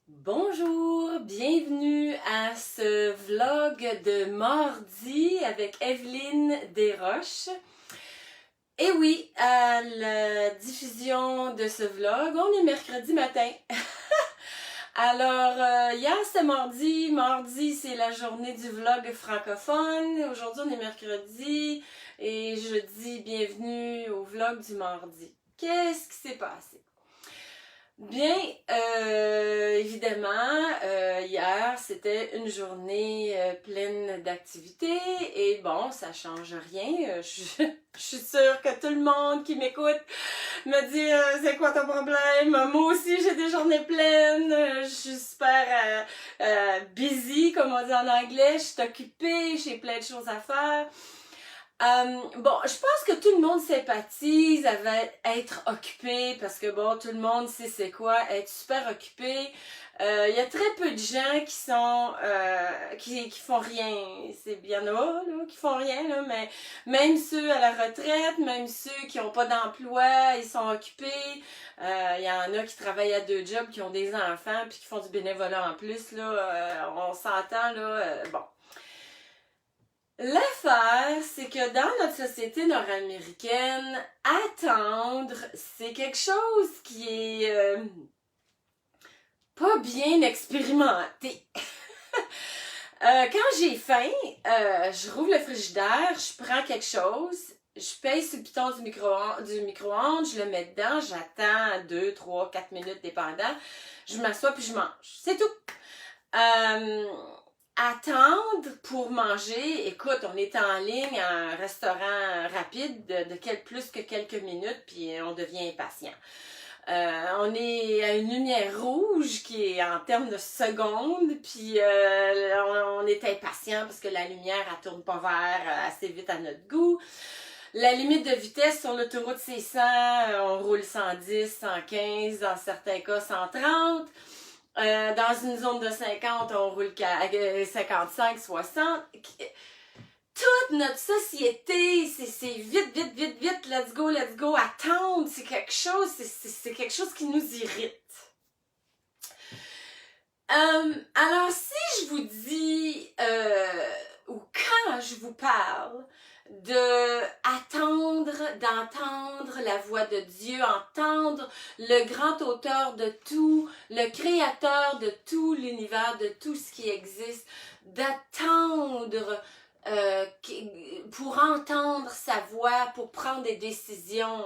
Bonjour, bienvenue à ce vlog de mardi avec Evelyne Desroches. Et oui, à la diffusion de ce vlog, on est mercredi matin. Alors, hier c'est mardi, c'est la journée du vlog francophone. Aujourd'hui on est mercredi et je dis bienvenue au vlog du mardi. Qu'est-ce qui s'est passé? Bien, évidemment, hier, c'était une journée pleine d'activités et bon, ça change rien. Je suis sûre que tout le monde qui m'écoute me dit c'est quoi ton problème? Moi aussi, j'ai des journées pleines. Je suis super busy, comme on dit en anglais. Je suis occupée, j'ai plein de choses à faire. Bon, je pense que tout le monde sympathise avec être occupé parce que bon, tout le monde sait c'est quoi être super occupé. Il y a très peu de gens qui sont qui font rien. C'est bien là, qui font rien là, mais même ceux à la retraite, même ceux qui n'ont pas d'emploi, ils sont occupés. Il y en a qui travaillent à 2 jobs, qui ont des enfants puis qui font du bénévolat en plus là. On s'entend là. Bon. L'affaire, c'est que dans notre société nord-américaine, attendre, c'est quelque chose qui est pas bien expérimenté. Quand j'ai faim, je rouvre le frigidaire, je prends quelque chose, je pèse sur le piton du micro-ondes, je le mets dedans, j'attends 2, 3, 4 minutes dépendant, je m'assois puis je mange. C'est tout. Attendre pour manger, écoute, on est en ligne à un restaurant rapide de plus que quelques minutes, puis on devient impatient. On est à une lumière rouge qui est en termes de secondes, puis on est impatient parce que la lumière, elle tourne pas vert assez vite à notre goût. La limite de vitesse sur l'autoroute c'est 100, on roule 110, 115, dans certains cas 130. Dans une zone de 50, on roule 55, 60. Toute notre société, c'est vite, vite, vite, vite, let's go, attendre, c'est quelque chose qui nous irrite. Alors, si je vous dis, ou quand je vous parle d'entendre la voix de Dieu, entendre le grand auteur de tout, le créateur de tout l'univers, de tout ce qui existe, d'attendre pour entendre sa voix, pour prendre des décisions.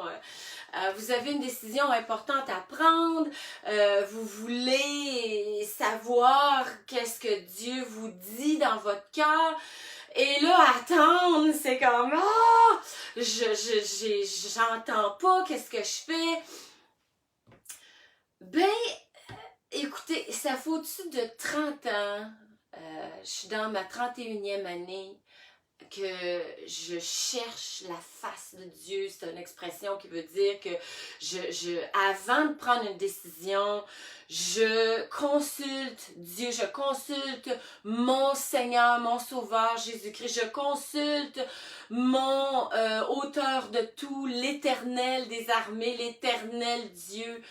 Vous avez une décision importante à prendre, vous voulez savoir qu'est-ce que Dieu vous dit dans votre cœur. Et là, attendre, c'est comme j'entends pas, qu'est-ce que je fais? Ben, écoutez, ça fait au-dessus de 30 ans, je suis dans ma 31e année, que je cherche la face de Dieu. C'est une expression qui veut dire que avant de prendre une décision, je consulte Dieu, je consulte mon Seigneur, mon Sauveur Jésus-Christ, je consulte mon auteur de tout, l'Éternel des armées, l'Éternel Dieu.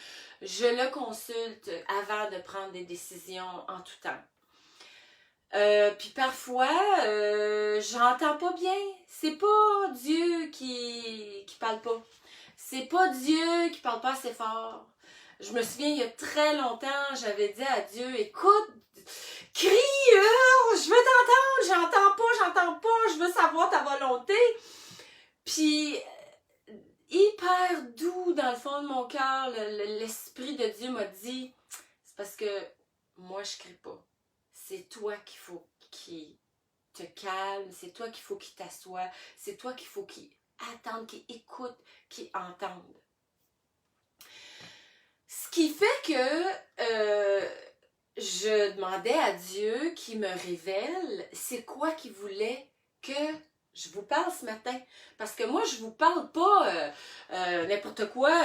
Je le consulte avant de prendre des décisions en tout temps. Puis parfois, j'entends pas bien. C'est pas Dieu qui parle pas. C'est pas Dieu qui parle pas assez fort. Je me souviens, il y a très longtemps, j'avais dit à Dieu, écoute, crie, je veux t'entendre, j'entends pas, je veux savoir ta volonté. Puis, hyper doux dans le fond de mon cœur, l'Esprit de Dieu m'a dit, c'est parce que moi je crie pas. C'est toi qu'il faut qu'il te calme, c'est toi qu'il faut qu'il t'assoie, c'est toi qu'il faut qu'il attende, qu'il écoute, qu'il entende. Ce qui fait que je demandais à Dieu qu'il me révèle c'est quoi qu'il voulait que je vous parle ce matin. Parce que moi, je vous parle pas n'importe quoi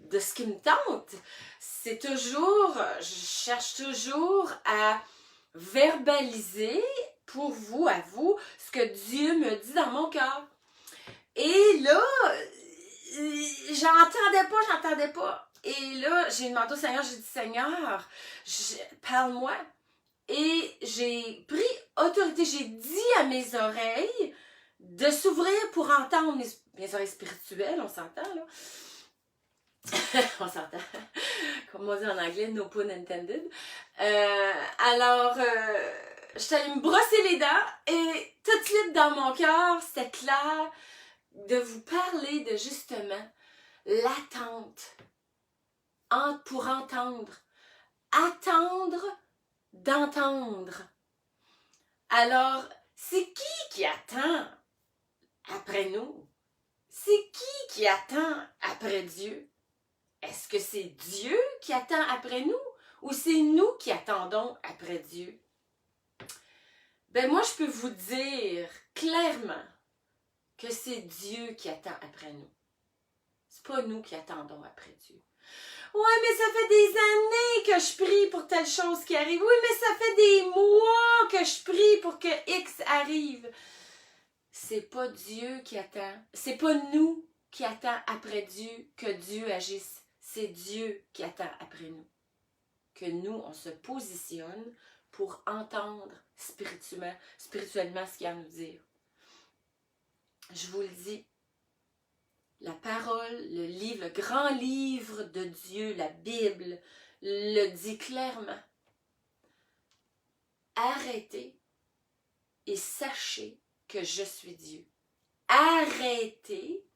de ce qui me tente. C'est toujours, je cherche toujours à verbaliser pour vous, à vous, ce que Dieu me dit dans mon cœur. Et là, j'entendais pas. Et là, j'ai demandé au Seigneur, j'ai dit, Seigneur, parle-moi. Et j'ai pris autorité, j'ai dit à mes oreilles de s'ouvrir pour entendre mes oreilles spirituelles, on s'entend là. On s'entend. Comme on dit en anglais, no pun intended. Alors, je suis allée me brosser les dents et tout de suite dans mon cœur, c'était clair de vous parler de justement l'attente pour entendre. Attendre d'entendre. Alors, c'est qui attend après nous? C'est qui attend après Dieu? Est-ce que c'est Dieu qui attend après nous ou c'est nous qui attendons après Dieu? Ben moi, je peux vous dire clairement que c'est Dieu qui attend après nous. C'est pas nous qui attendons après Dieu. Ouais, mais ça fait des années que je prie pour telle chose qui arrive. Oui, mais ça fait des mois que je prie pour que X arrive. C'est pas Dieu qui attend. C'est pas nous qui attend après Dieu que Dieu agisse. C'est Dieu qui attend après nous. Que nous, on se positionne pour entendre spirituellement ce qu'il y a à nous dire. Je vous le dis, la parole, le livre, le grand livre de Dieu, la Bible, le dit clairement. Arrêtez et sachez que je suis Dieu. Arrêtez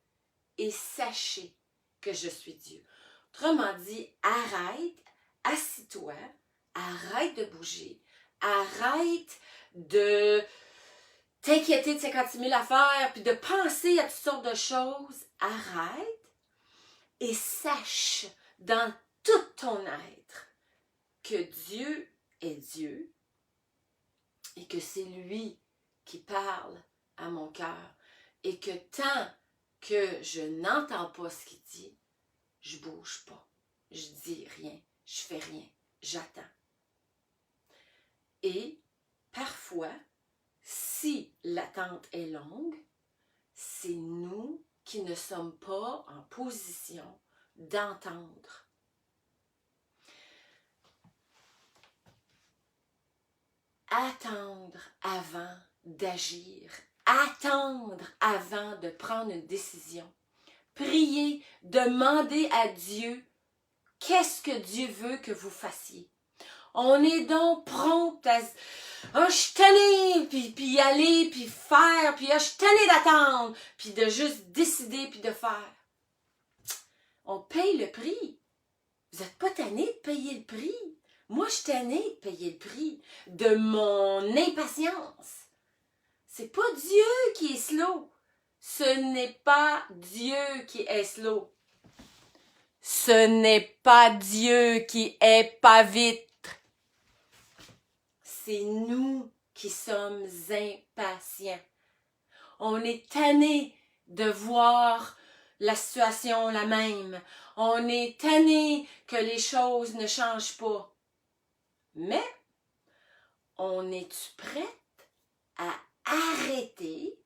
et sachez que je suis Dieu. Autrement dit, arrête, assis-toi, arrête de bouger, arrête de t'inquiéter de 56 000 affaires, puis de penser à toutes sortes de choses. Arrête et sache dans tout ton être que Dieu est Dieu et que c'est lui qui parle à mon cœur et que tant que je n'entends pas ce qu'il dit, je bouge pas, je dis rien, je fais rien, j'attends. Et parfois, si l'attente est longue, c'est nous qui ne sommes pas en position d'entendre. Attendre avant d'agir. Attendre avant de prendre une décision. Prier, demander à Dieu qu'est-ce que Dieu veut que vous fassiez. On est donc prompt à je suis tannée, puis y aller, puis faire, puis je suis tannée d'attendre, puis de juste décider, puis de faire. On paye le prix. Vous n'êtes pas tanné de payer le prix. Moi, je suis tannée de payer le prix de mon impatience. C'est pas Dieu qui est slow. Ce n'est pas Dieu qui est slow. Ce n'est pas Dieu qui est pas vite. C'est nous qui sommes impatients. On est tanné de voir la situation la même. On est tanné que les choses ne changent pas. Mais, on est-tu prête à arrêter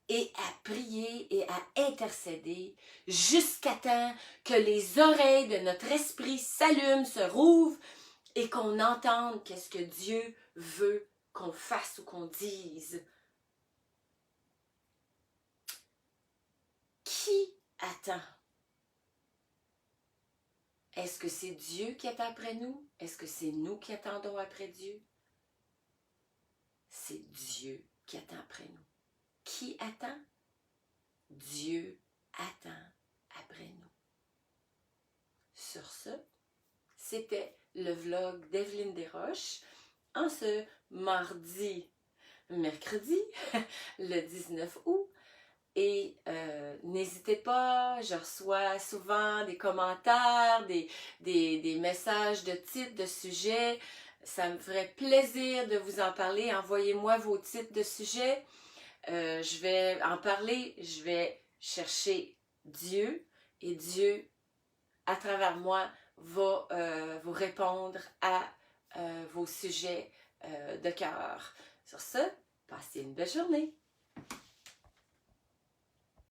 et à prier et à intercéder jusqu'à temps que les oreilles de notre esprit s'allument, se rouvrent et qu'on entende qu'est-ce que Dieu veut qu'on fasse ou qu'on dise? Qui attend? Est-ce que c'est Dieu qui attend après nous? Est-ce que c'est nous qui attendons après Dieu? C'est Dieu qui attend après nous. Qui attend? Dieu attend après nous. Sur ce, c'était le vlog d'Evelyne Desroches en ce mercredi, le 19 août. Et n'hésitez pas, je reçois souvent des commentaires, des messages de titres, de sujets. Ça me ferait plaisir de vous en parler. Envoyez-moi vos titres de sujets. Je vais en parler, je vais chercher Dieu et Dieu, à travers moi, va vous répondre à vos sujets de cœur. Sur ce, passez une belle journée.